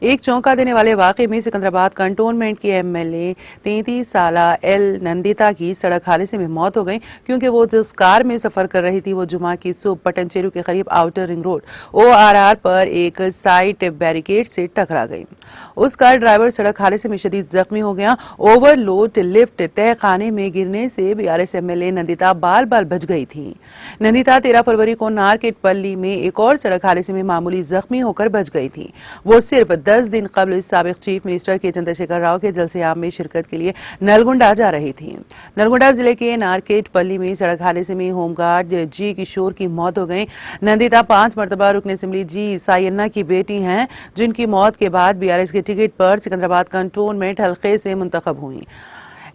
एक चौंका देने वाले वाकये में सिकंदराबाद कंटोनमेंट की एमएलए 33 साला एल नंदिता की सड़क हादसे में मौत हो गई क्योंकि वो जिस कार में सफर कर रही थी वो जुमा की सुबह पटनचेरू के करीब आउटर रिंग रोड ORR पर एक साइड बैरिकेड से टकरा गई। उस कार ड्राइवर सड़क हादसे में शदीद जख्मी हो गया। ओवरलोड लिफ्ट तय खाने में गिरने से BRS एमएलए नंदिता बाल बाल बच गई थी। नंदिता 13 फरवरी को नारकेट पल्ली में एक और सड़क हादसे में मामूली जख्मी होकर बच गई थी। वो सिर्फ 10 दिन कबल साबिक चीफ मिनिस्टर के चंद्रशेखर राव के जलसे-आम में शिरकत के लिए नलगुंडा जा रही थी। नलगुंडा जिले के नारकेट पल्ली में सड़क हादसे में होमगार्ड जी किशोर की मौत हो गई। नंदिता 5 मरतबा रुकन असेंबली जी सायन्ना की बेटी हैं, जिनकी मौत के बाद BRS के टिकट पर सिकंदराबाद कंटोनमेंट हल्के से मुंतखब हुई।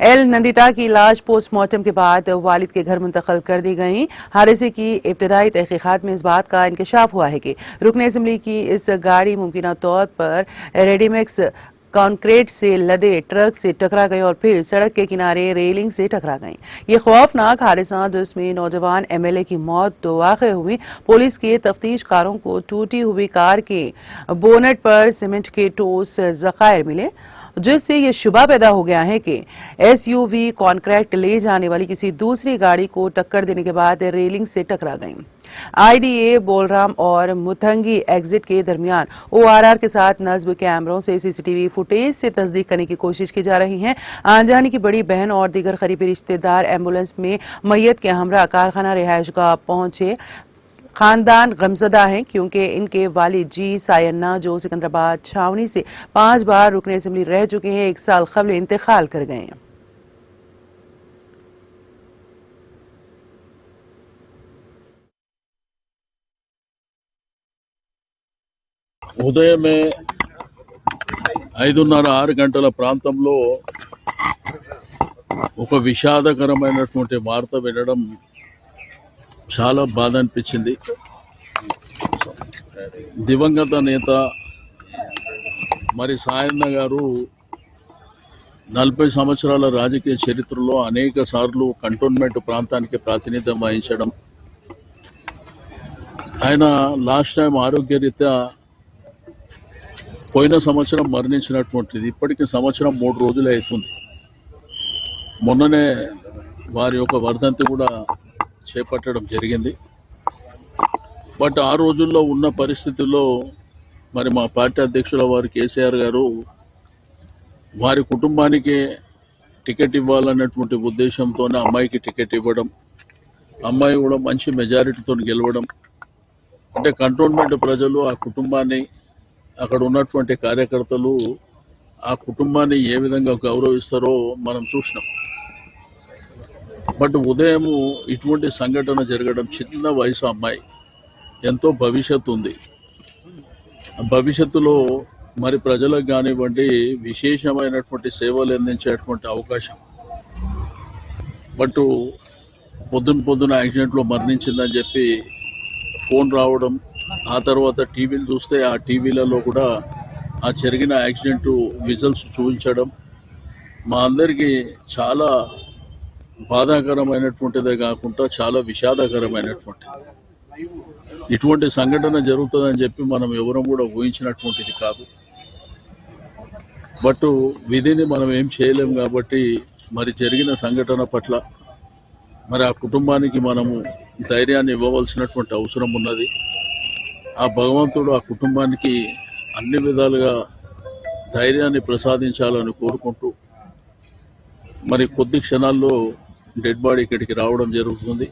एल नंदिता की लाश पोस्टमार्टम के बाद वालिद के घर मुंतकिल कर दी गई। हादसे की इब्तदाई तहकीकात में इस बात का इंकशाफ हुआ है कि रुकन असेंबली की इस गाड़ी मुमकिन तौर पर रेडीमिक्स कॉन्क्रीट से लदे ट्रक से टकरा गई और फिर सड़क के किनारे रेलिंग से टकरा गई। ये खौफनाक हादसा जिसमें नौजवान MLA की मौत तो वाक़ हुई, पुलिस के तफ्तीशकारों को टूटी हुई कार के बोनट पर सीमेंट के ठोस ज़खायर मिले, जिससे ये शुबा पैदा हो गया है कि SUV कॉन्क्रीट ले जाने वाली किसी दूसरी गाड़ी को टक्कर देने के बाद रेलिंग से टकरा गई। IDA बोलराम और मुथंगी एग्जिट के दरमियान ORR के साथ नस्ब कैमरों से CCTV फुटेज से तस्दीक करने की कोशिश की जा रही है। आंजानी की बड़ी बहन और दीगर करीबी रिश्तेदार एम्बुलेंस में मैयत के हमरा कारखाना रिहायशगाह पहुंचे। खानदान गमजदा है क्योंकि इनके वालिद जी सायन्ना, जो सिकंदराबाद छावनी से 5 बार रुकन असेंबली रह चुके हैं, 1 साल कबल इंतकाल कर गए हैं। ఉదయమే 5:30-6 గంటల ప్రాంతంలో ఒక విషాదకరమైనటువంటి వార్త వినడం చాలా బాధ అనిపించింది. దివంగత నేత మరి సాయన్న గారు 40 సంవత్సరాల రాజకీయ చరిత్రలో అనేక సార్లు కంటోన్మెంట్ ప్రాంతానికి ప్రాతినిధ్యం వహించడం, ఆయన లాస్ట్ టైం ఆరోగ్యరీత్యా పోయిన సంవత్సరం మరణించినటువంటిది. ఇప్పటికి సంవత్సరం 3 రోజులే అవుతుంది. మొన్ననే వారి యొక్క వర్ధంతి కూడా చేపట్టడం జరిగింది. బట్ ఆ రోజుల్లో ఉన్న పరిస్థితుల్లో మరి మా పార్టీ అధ్యక్షుల వారు కేసీఆర్ గారు వారి కుటుంబానికి టికెట్ ఇవ్వాలన్నటువంటి ఉద్దేశంతోనే అమ్మాయికి టికెట్ ఇవ్వడం, అమ్మాయి కూడా మంచి మెజారిటీతో గెలవడం, అంటే కంటోన్మెంట్ ప్రజలు ఆ కుటుంబాన్ని, అక్కడ ఉన్నటువంటి కార్యకర్తలు ఆ కుటుంబాన్ని ఏ విధంగా గౌరవిస్తారో మనం చూసినాం. బట్ ఉదయం ఇటువంటి సంఘటన జరగడం, చిన్న వయసు అమ్మాయి, ఎంతో భవిష్యత్తు ఉంది. భవిష్యత్తులో మరి ప్రజలకు కానివ్వండి విశేషమైనటువంటి సేవలు అందించేటువంటి అవకాశం. బట్ పొద్దున యాక్సిడెంట్లో మరణించిందని చెప్పి ఫోన్ రావడం, ఆ తర్వాత టీవీలు చూస్తే ఆ టీవీలలో కూడా ఆ జరిగిన యాక్సిడెంట్ విజువల్స్ చూపించడం మా అందరికీ చాలా బాధాకరమైనటువంటిదే కాకుండా చాలా విషాదకరమైనటువంటిది. ఇటువంటి సంఘటన జరుగుతుందని చెప్పి మనం ఎవరం కూడా ఊహించినటువంటిది కాదు. బట్ విధిని మనం ఏం చేయలేం కాబట్టి మరి జరిగిన సంఘటన పట్ల మరి ఆ కుటుంబానికి మనము ధైర్యాన్ని ఇవ్వవలసినటువంటి అవసరం ఉన్నది. ఆ భగవంతుడు ఆ కుటుంబానికి అన్ని విధాలుగా ధైర్యాన్ని ప్రసాదించాలని కోరుకుంటూ మరి కొద్ది క్షణాల్లో డెడ్ బాడీ ఇక్కడికి రావడం జరుగుతుంది.